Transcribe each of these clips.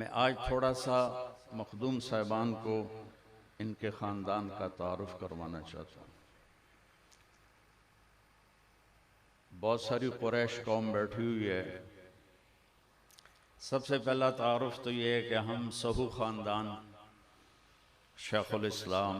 मैं आज थोड़ा सा मखदूम साहिबान को इनके ख़ानदान का तारुफ करवाना चाहता हूँ। बहुत सारी कुरैश कौम बैठी हुई है। सबसे पहला तारुफ तो ये है कि हम सहू ख़ानदान शेखुल इस्लाम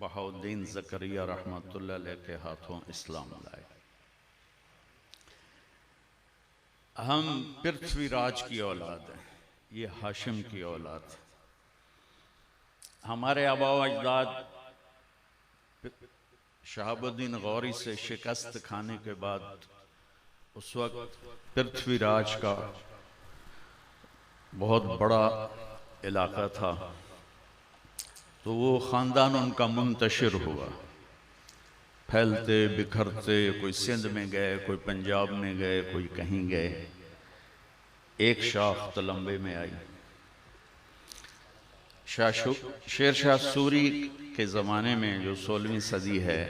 बहाउद्दीन ज़करिया रहमतुल्लाह अलैह के हाथों इस्लाम लाए। हम पृथ्वीराज की औलाद हैं, ये हाशिम की औलाद है। हमारे आबा अजदाद शहाबुद्दीन गौरी से शिकस्त खाने के बाद उस वक्त पृथ्वीराज का बहुत बड़ा इलाका था, तो वो ख़ानदान उनका मुंतशिर हुआ, फैलते बिखरते, कोई सिंध में गए, कोई पंजाब में गए, कोई कहीं गए। एक शाख तलम्बे में आई। शेर शाह सूरी के ज़माने में जो 16वीं सदी है,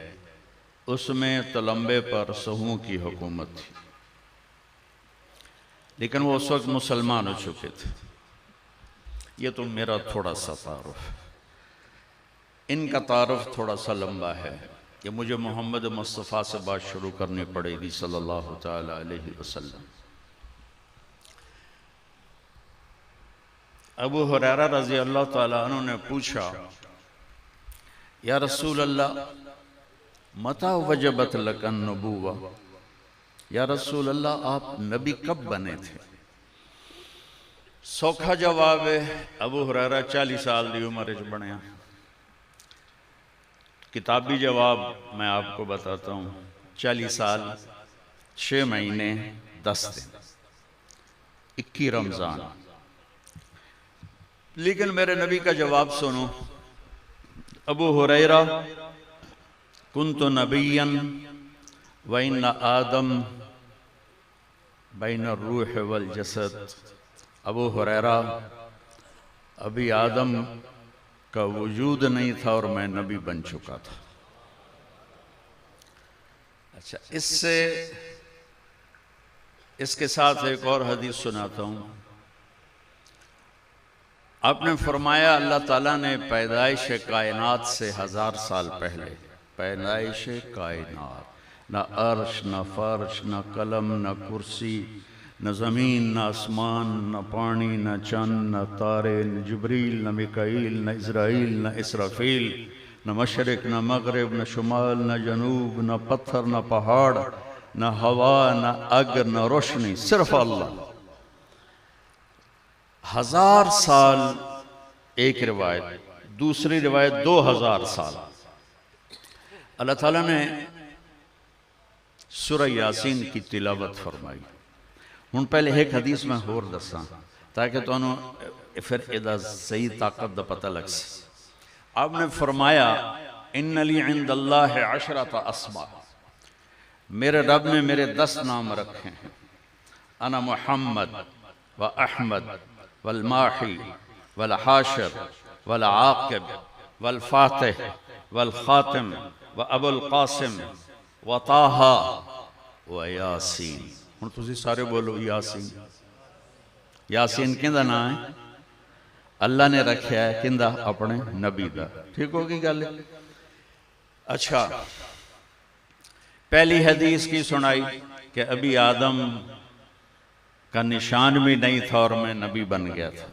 उसमें तलम्बे पर सहूओं की हुकूमत थी, लेकिन वो उस वक्त मुसलमान हो चुके थे। ये तो मेरा थोड़ा सा तारुफ। इनका तारुफ थोड़ा सा लंबा है कि मुझे मोहम्मद मुस्तफ़ा से बात शुरू करनी पड़ेगी सल्लल्लाहु ताला अलैहि वसल्लम। अबू हुरैरा रज़ी अल्लाह ताला अन्हु ने पूछा, या रसूल अल्लाह मता वजबत लकन नबूवा, या रसूल अल्लाह आप नबी कब बने थे? सौखा जवाब है, अबू हुरैरा 40 साल की उम्र च बने। किताबी जवाब मैं आपको बताता हूँ, 40 साल 6 महीने 10 दिन 21 रमज़ान। लेकिन मेरे नबी का जवाब सुनो। अबू हुरैरा कुन्तु नबिय्यन व इन्ना आदम बैन रूह वल जसद। अबू हुरैरा, अभी आदम का वजूद नहीं था और मैं नबी बन चुका था। अच्छा, इसके साथ एक और हदीस सुनाता हूँ। आपने फरमाया अल्लाह ताला ने पैदाइश कायनात से 1000 साल पहले, पैदाइश कायनात, न अर्श न फर्श न कलम न कुर्सी न ज़मीन न आसमान न पानी न चंद न तारे न जिब्रील न मिकाईल न इज़राइल न इसराफील न मशरिक न मगरिब न शुमाल न जनूब न पत्थर न पहाड़ न हवा न अग न रोशनी, सिर्फ अल्लाह। 1000 साल एक रिवायत, दूसरी रिवायत 2000 साल। अल्लाह ताला ने सूरह यासीन की तिलावत फरमाई। हुण पहले एक हदीस में होर दसा ताकि तुहानू फिर इहदा सही ताकत दा पता लग सके। आपने फरमाया इन्नली इंदल्लाहि अशरत अस्मा, मेरे रब ने मेरे 10 नाम रखे हैं। अना मुहम्मद व अहमद वल माही वल हाशिर वल आकिब वल फातिह वल खातिम व अबुल कासिम व ताहा व यासीन। हुण तुसीं सारे बोलो यासीन। यासीन किंदा नाम है? अल्लाह ने रखा है। किंदा? अपने नबी दा। ठीक होगी गल? अच्छा, पहली हदीस की सुनाई कि अभी आदम का निशान भी नहीं था और मैं नबी बन गया था।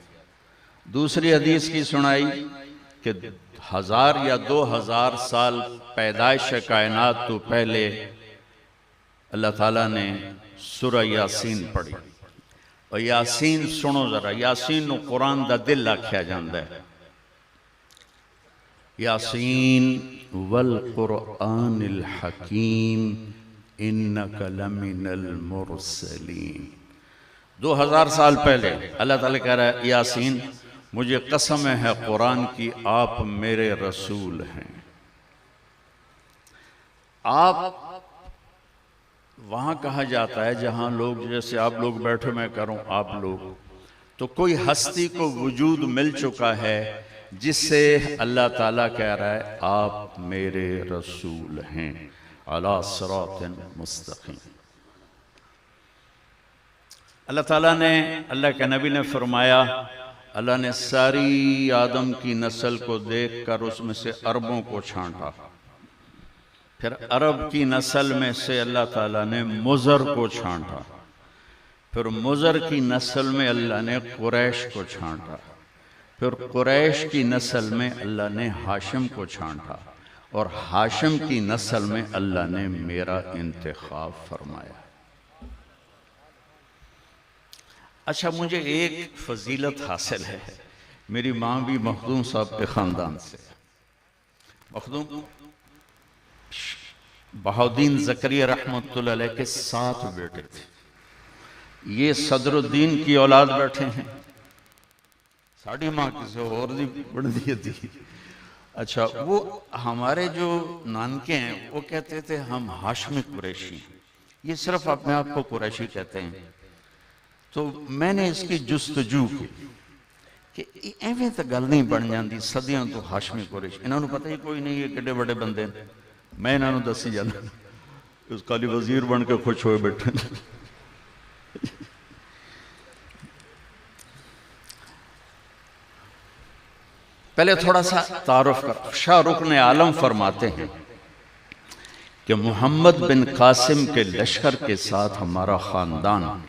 दूसरी हदीस की सुनाई कि 1000 या 2000 साल पैदाइश कायनात तो पहले अल्लाह ताला ने सूरह यासीन पढ़ी। और यासीन सुनो जरा, यासीन नूं कुरान दा दिल आख्या जाता है। यासीन वल कुरआनिल हकीम इन्नका लमिनल मुरसलीन। 2000 साल पहले अल्लाह ताला कह रहा है, यासीन मुझे कसम है कुरान की, आप मेरे रसूल हैं। आप वहां कहा जाता है जहां लोग, जैसे आप लोग बैठे, मैं करूं आप लोग, तो कोई हस्ती को वजूद मिल चुका है जिससे अल्लाह ताला कह रहा है आप मेरे रसूल हैं, अला सिरातिन मुस्तकीम। अल्लाह ताला ने, अल्लाह के नबी ने फरमाया, अल्लाह ने सारी आदम की नस्ल को देखकर उसमें से अरबों को छांटा। फिर अरब की नस्ल में से अल्लाह ताला ने मुज़र को छांटा। फिर मुज़र की नस्ल में अल्लाह ने कुरैश को छांटा। फिर कुरैश की नस्ल में अल्लाह ने हाशिम को छांटा। और हाशिम की नस्ल में अल्लाह ने मेरा इंतखाब फरमाया। अच्छा, मुझे एक फजीलत हासिल है, मेरी माँ भी मखदूम साहब के ख़ानदान से। मखदूम बहाउद्दीन ज़करिया रहमतुल्लाह अलैह के 7 बेटे थे। ये सदरुद्दीन की औलाद बैठे हैं, साड़ी माँ किसी और दी बन दी थी। अच्छा, वो हमारे जो नानके हैं वो कहते थे हम हाशमी कुरैशी, ये सिर्फ अपने आप को कुरैशी कहते हैं। तो मैंने इसकी जुस्तजू की कि एवें तो गल नहीं बन जाती, सदियों तो हाशमी कुरैश, इन्होंने पता ही कोई नहीं ये किड्डे बड़े बंदे ने। मैं इन्होंने दसी जाना, उस काली वजीर बन के खुश होए बैठे। पहले थोड़ा सा तारुफ कर। शाह रुकन आलम फरमाते हैं कि मोहम्मद बिन कासिम के लश्कर के साथ हमारा खानदान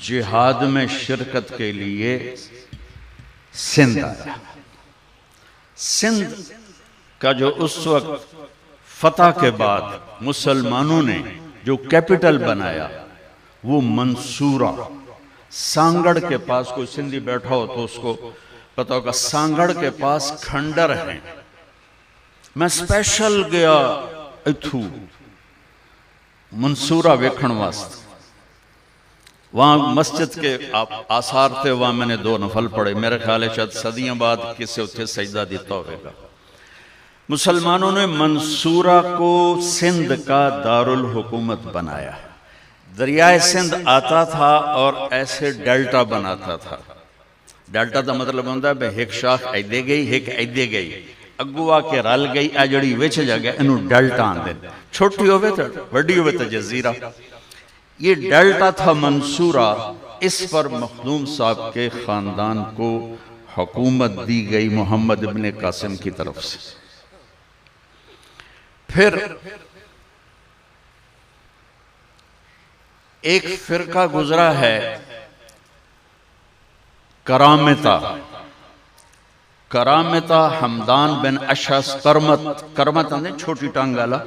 जिहाद में शिरकत के लिए सिंध आया। सिंध का जो उस वक्त फतह के बाद मुसलमानों ने जो कैपिटल बनाया वो मंसूरा, सांगड़ के पास, कोई सिंधी बैठा हो तो उसको पता होगा, सांगड़ के पास खंडर है। मैं स्पेशल गया इथू मंसूरा वेखण वास्ते। वहां मस्जिद के आसार थे, वहां मैंने 2 नफल पढ़े। मेरे ख्याल है शायद सदियों बाद किसी उत्थे सजदा दिता होगा। मुसलमानों ने मंसूरा को सिंध का दारुल हुकूमत बनाया। दरियाए सिंध आता था और ऐसे डेल्टा बनाता था। डेल्टा का मतलब होता है एक शाख ऐदे गई, एक ऐदे गई, अगू आके रल गई, आ जड़ी विच जगह इनू डेल्टा आंदे। छोटी होवे तो वड्डी होवे तो जजीरा। ये डेल्टा था मंसूरा। इस पर मखदूम साहब के खानदान को हुकूमत दी गई मोहम्मद इब्ने कासिम की तरफ से। फिर एक फिरका गुजरा है करामता। करामता हमदान बिन अशस करमत, करमत आंदे छोटी टांग वाला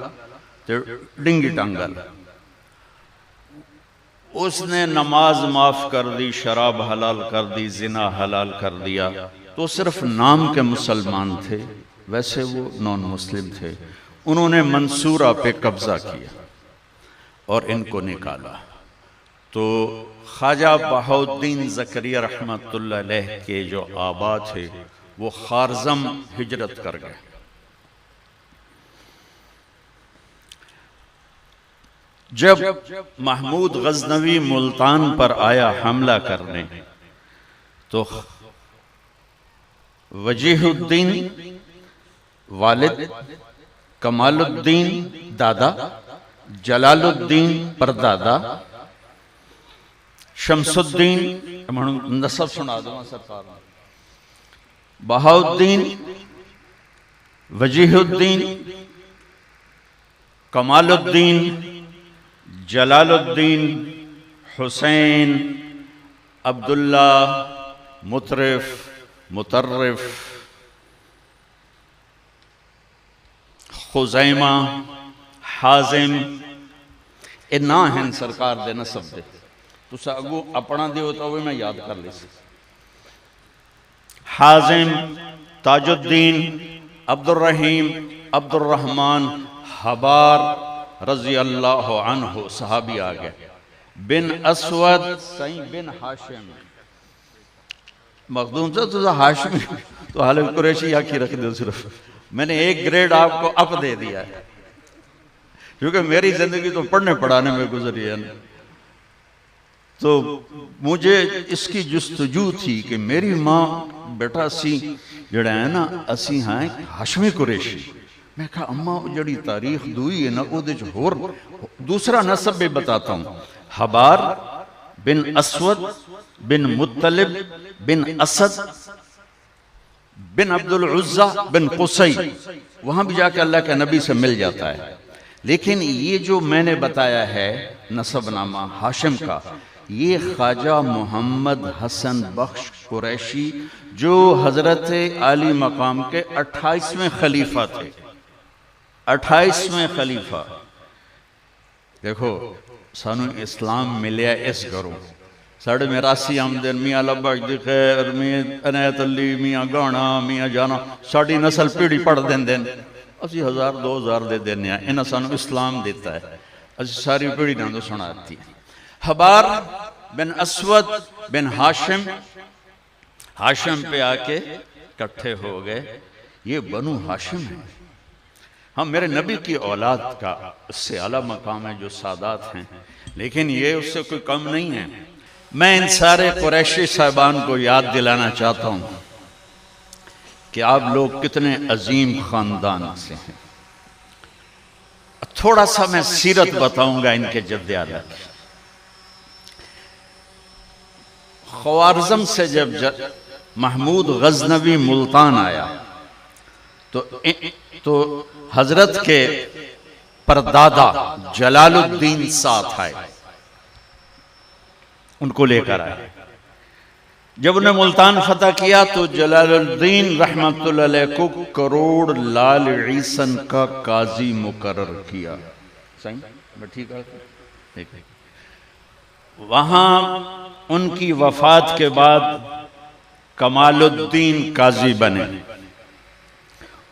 ते डिंगी टांग वाला। उसने नमाज माफ कर दी, शराब हलाल कर दी, जिना हलाल कर दिया। तो सिर्फ नाम के मुसलमान थे, वैसे वो नॉन मुस्लिम थे। उन्होंने मंसूरा पे कब्जा किया और इनको निकाला। तो ख्वाजा बहाउद्दीन ज़करिया रहमतुल्लाह अलैह के जो आबा थे वो खारज़म हिजरत कर गए। जब महमूद गजनवी मुल्तान पर आया हमला करने, तो वजीहुद्दीन वालिद, कमालुद्दीन दादा, जलालुद्दीन परदादा, शमसुद्दीन नसब सुना दो सरकार, बहाउद्दीन, वजीहुद्दीन, कमालुद्दीन, जलालुद्दीन, हुसैन, अब्दुल्ला, मुतरिफ, मुतर्रिफ, खुजैमा, हाजिम, ये ना हैं सरकार दे नसब दे। तुसा अगू अपना दियो तो भी मैं याद कर ली। हाजिम, ताजुद्दीन, अब्दुर्रहीम, अब्दुर्रहमान, हबार रजी अल्लाह अन्हु सहाबी आ गए, बिन असवद, सई बिन हाशिम। मखदूम से तुझा हाशिम तो हाल कुरैशी आखी रख दो। सिर्फ मैंने एक ग्रेड आपको अप दे दिया है, क्योंकि मेरी जिंदगी तो पढ़ने पढ़ाने में गुजरी है। तो मुझे इसकी जुस्तजू थी कि मेरी माँ बेटा सी जड़ा है ना, असी हाँ हाशमी कुरैशी। मैं कहा अम्मा जड़ी तारीख दुई है ना, होर दूसरा नसब भी बताता हूँ। हबार बिन असवद बिन मुत्तलिब बिन असद बिन अब्दुल उज़्ज़ा बिन कुसै। वहां भी जाकर अल्लाह के नबी से मिल जाता है। लेकिन ये जो मैंने बताया है नसबनामा हाशिम का, ये ख्वाजा मोहम्मद हसन बख्श कुरैशी जो हजरत आली मकाम के 28वें खलीफा थे। 28वें खलीफा। देखो सानू इस्लाम मिले इस घरों, साढ़े मिरासी आमदन मियाँ लब्बक दी खैर, मियाँ अनैत अली, मियाँ गाना, मियाँ जाना, साड़ी नस्ल पीढ़ी पढ़ देंदे, असी 1000-2000 दे देने, इन्हें सानू इस्लाम देता है, असी सारी पीढ़ी ना तो सुनाती है। हबार बिन असवद बिन हाशिम, हाशिम पे आके इकट्ठे हो गए। ये बनु हाशिम है, हम मेरे नबी की औलाद का उससे आला मकाम है जो सादात हैं, लेकिन ये उससे कोई कम नहीं है। मैं इन सारे कुरैशी साहबान को याद दिलाना चाहता हूं कि आप लोग कितने अजीम खानदान से हैं। थोड़ा सा मैं सीरत बताऊंगा इनके जद्द आला की। ख्वारिज़म से जब महमूद गजनवी मुल्तान आया तो हजरत के परदादा जलालुद्दीन साथ आए, उनको लेकर आए। जब उन्हें मुल्तान फतह किया तो जलालुद्दीन रहमतुल्लाह अलैह को करोड़ लाल ईसन का काजी मुकर्रर किया। सही ठीक है। वहां उनकी वफात के बाद कमालुद्दीन काजी बने।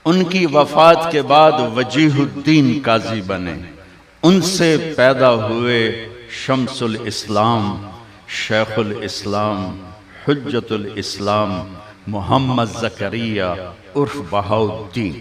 उनकी वफात के बाद वजीहुद्दीन काजी बने। उनसे पैदा हुए शम्सुल इस्लाम, शेखुल इस्लाम, हुज्जतुल इस्लाम मोहम्मद ज़करिया उर्फ बहाउद्दीन।